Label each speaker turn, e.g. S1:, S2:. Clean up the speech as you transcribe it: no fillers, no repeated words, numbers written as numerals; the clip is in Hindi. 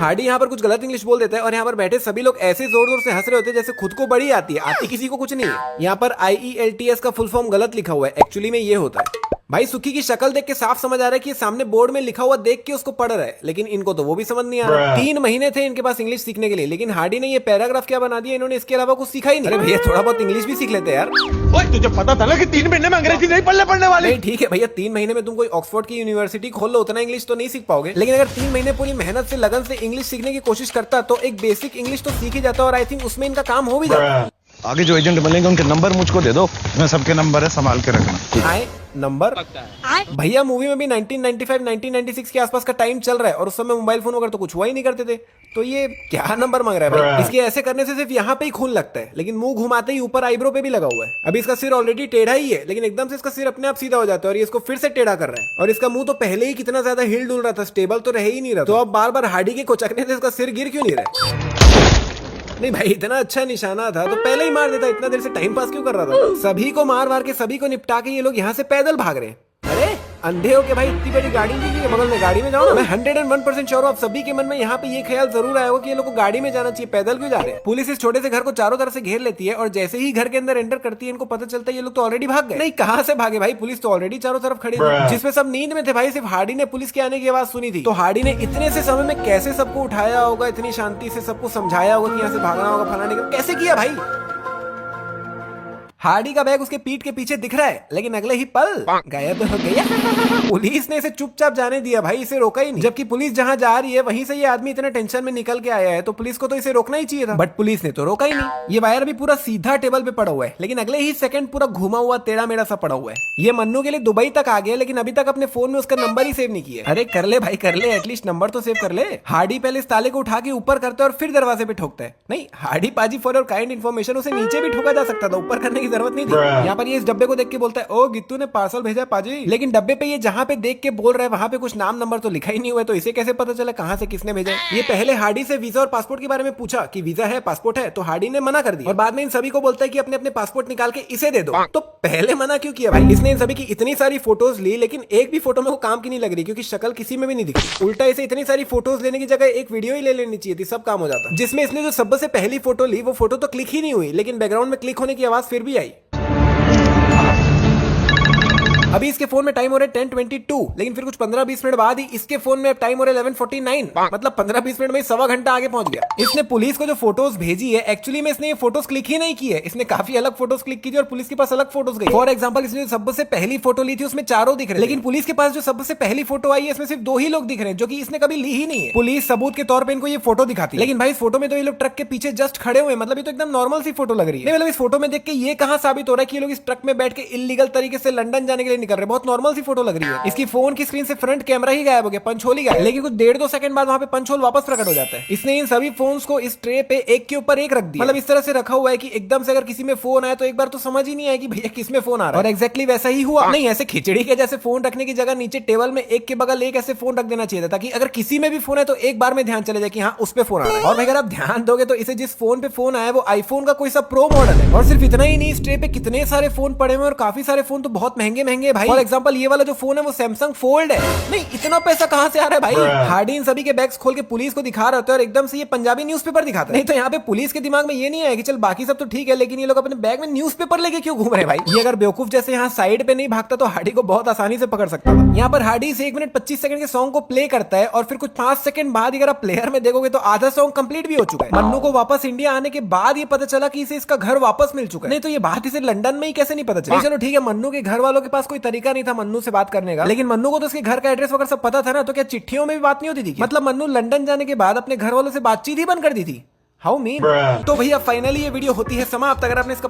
S1: हार्डी यहाँ पर कुछ गलत इंग्लिश बोल देता है और यहाँ पर बैठे सभी लोग ऐसे जोर जोर से हंस रहे होते हैं जैसे खुद को बड़ी आती है, आती किसी को कुछ नहीं है। यहाँ पर IELTS का फुल फॉर्म गलत लिखा हुआ है, एक्चुअली में ये होता है। भाई सुखी की शक्ल देख के साफ समझ आ रहा है कि ये सामने बोर्ड में लिखा हुआ देख के उसको पढ़ रहा है, लेकिन इनको तो वो भी समझ नहीं आ रहा। 3 महीने थे इनके पास इंग्लिश सीखने के लिए, लेकिन हार्डी ने ये पैराग्राफ क्या बना दिया, इन्होंने इसके अलावा कुछ सीखा ही नहीं। अरे भैया थोड़ा बहुत इंग्लिश भी सीख लेते यार।
S2: ओए तुझे पता था ना कि 3 महीने में अंग्रेजी नहीं पढ़ने वाले।
S1: नहीं ठीक है भैया, 3 महीने में तुम कोई ऑक्सफोर्ड की यूनिवर्सिटी खोल लो, उतना इंग्लिश तो नहीं सीख पाओगे, लेकिन अगर 3 महीने पूरी मेहनत से लगन से इंग्लिश सीखने की कोशिश करता तो एक बेसिक इंग्लिश तो सीख ही जाता और आई थिंक उसमें इनका काम हो भी जाता।
S2: आगे जो एजेंट बनेंगे उनके नंबर मुझको दे दो, मैं सबके नंबर है संभाल के रखना।
S1: आए नंबर भैया मूवी में भी 1995 1996 के आसपास का टाइम चल रहा है और उस समय मोबाइल फोन वगैरह तो कुछ हुआ ही नहीं करते थे, तो ये क्या नंबर मांग रहा है भाई। इसके ऐसे करने से सिर्फ यहाँ पे ही खून लगता है, लेकिन मुंह घुमाते ही ऊपर आईब्रो पे भी लगा हुआ है। अभी इसका सिर ऑलरेडी टेढ़ा ही है, लेकिन एकदम से इसका सिर अपने आप सीधा हो जाता है और ये इसको फिर से टेढ़ा कर रहा है। और इसका मुंह तो पहले ही कितना ज्यादा हिल डुल रहा था, स्टेबल तो रह ही नहीं रहा, तो अब बार बार हार्डी के कोचकने से इसका सिर गिर क्यों नहीं रहा। नहीं भाई इतना अच्छा निशाना था तो पहले ही मार देता, इतना देर से टाइम पास क्यों कर रहा था। सभी को मार के सभी को निपटा के ये लोग यहाँ से पैदल भाग रहे हैं। अरे अंधे हो के भाई इतनी बड़ी गाड़ी लीजिए, बगल में गाड़ी में जाओ ना। मैं 101% श्योर हूँ आप सभी के मन में यहाँ पे ये ख्याल जरूर आया होगा कि ये लोग को गाड़ी में जाना चाहिए, पैदल क्यों जा रहे हैं। पुलिस इस छोटे से घर को चारों तरफ से घेर लेती है और जैसे ही घर के अंदर एंटर करती है इनको पता चलता है ये लोग तो ऑलरेडी भाग गए। नहीं कहाँ से भागे भाई, पुलिस तो ऑलरेडी चारों तरफ खड़ी थी, जिसमें सब नींद में थे भाई। सिर्फ हार्डी ने पुलिस के आने की आवाज सुनी थी, तो हार्डी ने इतने से समय में कैसे सबको उठाया होगा, इतनी शांति से सबको समझाया होगा कि यहाँ से भागना होगा, फलाने का कैसे किया भाई। हार्डी का बैग उसके पीठ के पीछे दिख रहा है, लेकिन अगले ही पल गायब हो गया। पुलिस ने इसे चुपचाप जाने दिया भाई, इसे रोका ही नहीं। जबकि पुलिस जहां जा रही है वहीं से ये आदमी इतने टेंशन में निकल के आया है, तो पुलिस को तो इसे रोकना ही चाहिए था, बट पुलिस ने तो रोका ही नहीं। ये वायर भी पूरा सीधा टेबल पे पड़ा हुआ है, लेकिन अगले ही सेकंड पूरा घुमा हुआ टेढ़ा मेढ़ा सा पड़ा हुआ है। ये मन्नू के लिए दुबई तक आ गया, लेकिन अभी तक अपने फोन में उसका नंबर ही सेव नहीं किया। अरे कर ले भाई कर ले, एटलीस्ट नंबर तो सेव कर ले। हार्डी पहले इस ताले को उठा के ऊपर करता है और फिर दरवाजे पे ठोकता है। नहीं हार्डी पाजी फॉर योर काइंड इन्फॉर्मेशन, उसे नीचे भी ठोका जा सकता था, ऊपर करने की जरूरत नहीं थी। यहाँ पर ये इस डब्बे को देख के बोलता है ओ गित्तू ने पार्सल भेजा पाजी, लेकिन डब्बे पे ये जहाँ पे देख के बोल रहा है वहाँ पे कुछ नाम नंबर तो लिखा ही नहीं हुआ है, तो इसे कैसे पता चला कहाँ से किसने भेजा। ये पहले हार्डी से वीजा और पासपोर्ट के बारे में पूछा कि वीजा है पासपोर्ट है, तो हार्डी ने मना कर दिया और बाद में इन सभी को बोलता है कि अपने अपने पासपोर्ट निकाल के इसे दे दो। तो पहले मना क्यों किया भाई। इसने इन सभी की इतनी सारी फोटोज ली, लेकिन एक भी फोटो में वो काम की नहीं लग रही, क्योंकि शक्ल किसी में भी नहीं दिखी। उल्टा इसे इतनी सारी फोटोज लेने की जगह एक वीडियो ही ले लेनी चाहिए थी, सब काम हो जाता। जिसमें इसने जो सबसे पहली फोटो ली वो फोटो तो क्लिक ही नहीं हुई, लेकिन बैकग्राउंड में क्लिक होने की आवाज फिर भी आई। अभी इसके फोन में टाइम हो रहा है 10:22, लेकिन फिर कुछ 15-20 मिनट बाद ही इसके फोन में टाइम हो रहा है 11:49, मतलब 15-20 मिनट में सवा घंटा आगे पहुंच गया। इसने पुलिस को जो फोटोज भेजी है, एक्चुअली में इसने ये फोटोज क्लिक ही नहीं की है, इसने काफी अलग फोटोज क्लिक की थी और पुलिस के पास अलग फोटोज गई। फॉर एग्जाम्पल इसने जो सबसे पहली फोटो ली थी उसमें 4 दिख रहे हैं, लेकिन पुलिस के पास जो सबसे पहली फोटो आई है इसमें सिर्फ 2 ही लोग दिख रहे हैं, जो कि इसने कभी ली ही नहीं है। पुलिस सबूत के तौर पर इनको ये फोटो दिखाती है, लेकिन भाई इस फोटो में तो ये लोग ट्रक के पीछे जस्ट खड़े हुए, मतलब ये तो एकदम नॉर्मल सी फोटो लग रही है। मतलब इस फोटो में देख के ये कहां साबित हो रहा है कि ये लोग इस ट्रक में बैठ के इलीगल तरीके से लंदन जाने के लिए निकल रहे हैं, बहुत नॉर्मल फोटो लग रही है। इसकी फोन की स्क्रीन से फ्रंट कैमरा ही गायब हो गया, पंच होल ही गायब, लेकिन कुछ 1.5-2 सेकंड बाद वहां पे पंच होल वापस प्रकट हो जाता है। इसने इन सभी फोन्स को इस ट्रे पे एक के ऊपर एक रख दिया, मतलब इस तरह से रखा हुआ है कि एकदम से अगर किसी में फोन आए तो एक बार तो समझ ही नहीं आएगी भैया किस में फोन आ रहा है। और एग्जैक्टली वैसा ही हुआ। नहीं ऐसे खिचड़ी के जैसे फोन रखने की जगह नीचे टेबल में एक के बगल एक ऐसे फोन रख देना चाहिए था, ताकि अगर किसी में भी फोन है तो एक बार में ध्यान चले जाए कि हाँ उस पे फोन आ रहा है। और अगर आप ध्यान दोगे तो इसे जिस फोन पे फोन आया वो आईफोन का कोई सा प्रो मॉडल है। और सिर्फ इतना ही नहीं, इस ट्रे पे कितने सारे फोन पड़े हुए और काफी सारे फोन तो बहुत महंगे महंगे भाई। फॉर एग्जाम्पल ये वाला जो फोन है वो सैमसंग फोल्ड है। नहीं इतना पैसा कहां से आ रहा है भाई। हार्डी इन सभी के बैग्स खोल के पुलिस को दिखा रहा होता है और एकदम से ये पंजाबी न्यूज़पेपर दिखाता है। नहीं तो यहाँ पे पुलिस के दिमाग में ये नहीं है कि चल बाकी सब तो ठीक है, लेकिन ये लोग अपने बैग में न्यूज़पेपर लेके क्यों घूम रहे हैं भाई। ये अगर बेवकूफ जैसे यहाँ साइड पे नहीं भागता तो हार्डी को बहुत आसानी से पकड़ सकता था। यहाँ पर हार्डी से 1 मिनट 25 सेकंड के सॉन्ग को प्ले करता है और फिर कुछ 5 सेकंड बाद अगर आप प्लेयर में देखोगे तो आधा सॉन्ग कंप्लीट भी हो चुका है। मन्नू को वापस इंडिया आने के बाद ये पता चला कि इसे इसका घर वापस मिल चुका है। नहीं तो ये बात इसे लंदन में ही कैसे नहीं पता चली। चलो ठीक है, मन्नू के घर वालों के पास कोई तरीका नहीं था मन्नू से बात करने का, लेकिन मन्नू को तो उसके घर का एड्रेस वगैरह सब पता था ना, तो क्या चिट्ठियों में भी बात नहीं होती थी? मतलब मन्नू लंदन जाने के बाद अपने घर वालों से बातचीत ही बंद कर दी थी। How mean. तो भैया फाइनली ये वीडियो होती है समाप्त। अगर आपने इसका